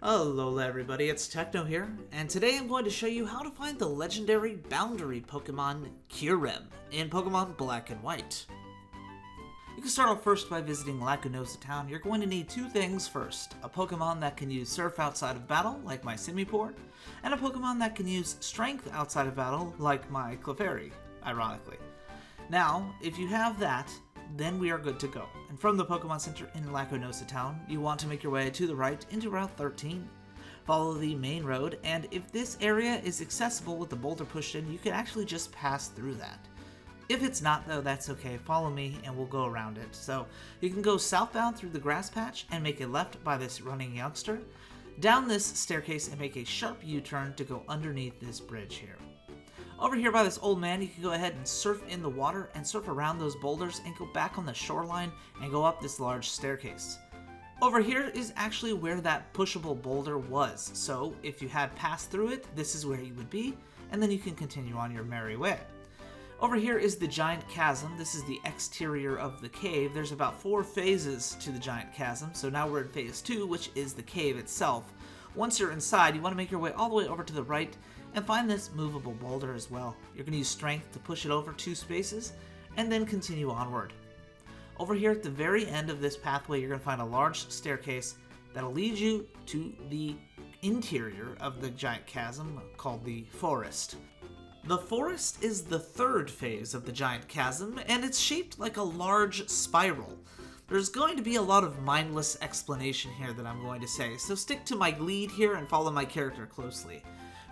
Hello everybody, it's Techno here, and today I'm going to show you how to find the legendary boundary Pokemon Kyurem in Pokemon Black and White. You can start off first by visiting Lacunosa Town. You're going to need two things first: a Pokemon that can use Surf outside of battle, like my Simipour, and a Pokemon that can use Strength outside of battle, like my Clefairy, ironically. Now, if you have that, then we are good to go. And from the Pokemon Center in Lacunosa Town, you want to make your way to the right into Route 13. Follow the main road, and if this area is accessible with the boulder pushed in, you can actually just pass through that. If it's not though, that's okay. Follow me and we'll go around it. So you can go southbound through the grass patch and make a left by this running youngster, down this staircase and make a sharp U-turn to go underneath this bridge here. Over here by this old man, you can go ahead and surf in the water and surf around those boulders and go back on the shoreline and go up this large staircase. Over here is actually where that pushable boulder was, so if you had passed through it, this is where you would be, and then you can continue on your merry way. Over here is the giant chasm. This is the exterior of the cave. There's about 4 phases to the giant chasm, so now we're in phase 2, which is the cave itself. Once you're inside, you want to make your way all the way over to the right and find this movable boulder as well. You're going to use strength to push it over 2 spaces and then continue onward. Over here at the very end of this pathway, you're going to find a large staircase that'll lead you to the interior of the giant chasm called the forest. The forest is the 3rd phase of the giant chasm, and it's shaped like a large spiral. There's going to be a lot of mindless explanation here that I'm going to say, so stick to my lead here and follow my character closely.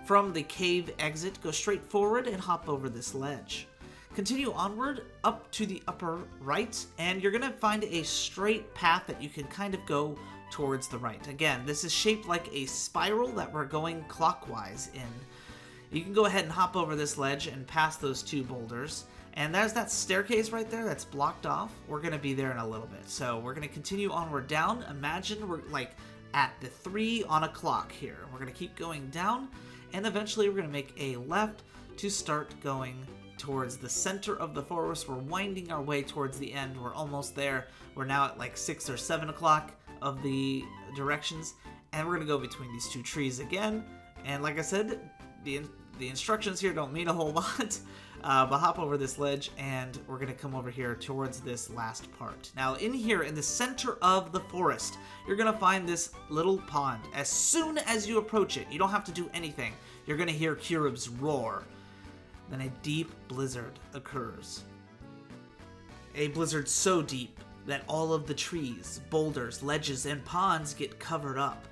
From the cave exit, go straight forward and hop over this ledge. Continue onward up to the upper right, and you're going to find a straight path that you can kind of go towards the right. Again, this is shaped like a spiral that we're going clockwise in. You can go ahead and hop over this ledge and pass those 2 boulders. And there's that staircase right there that's blocked off. We're going to be there in a little bit. So we're going to continue onward down. Imagine we're like at the 3 on a clock here. We're going to keep going down, and eventually we're going to make a left to start going towards the center of the forest. We're winding our way towards the end. We're almost there. We're now at like 6 or 7 o'clock of the directions, and we're going to go between these 2 trees again. And like I said, the instructions here don't mean a whole lot, but hop over this ledge and we're going to come over here towards this last part. Now in here, in the center of the forest, you're going to find this little pond. As soon as you approach it, you don't have to do anything. You're going to hear Kyurem's roar. Then a deep blizzard occurs. A blizzard so deep that all of the trees, boulders, ledges, and ponds get covered up.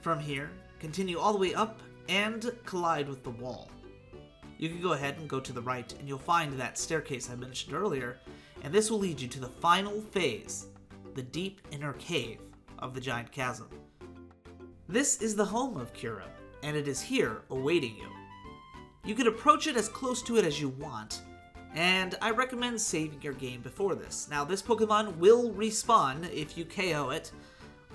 From here, continue all the way up and collide with the wall. You can go ahead and go to the right and you'll find that staircase I mentioned earlier, and this will lead you to the final phase, the deep inner cave of the giant chasm. This is the home of Kyurem, and it is here awaiting you. You can approach it as close to it as you want, and I recommend saving your game before this. Now this Pokemon will respawn if you KO it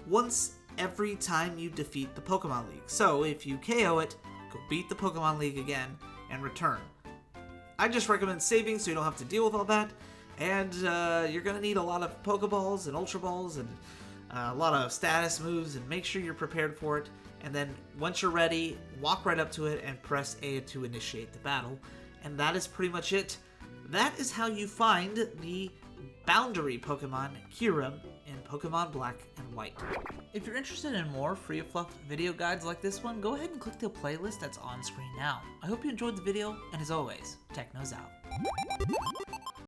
once every time you defeat the Pokemon League. So if you KO it, go beat the Pokemon League again and return. I just recommend saving so you don't have to deal with all that, and you're going to need a lot of Pokeballs and Ultra Balls and a lot of status moves, and make sure you're prepared for it. And then once you're ready, walk right up to it and press A to initiate the battle. And that is pretty much it. That is how you find the boundary Pokemon Kyurem in Pokemon Black and White. If you're interested in more free-of-fluff video guides like this one, go ahead and click the playlist that's on screen now. I hope you enjoyed the video, and as always, Techno's out.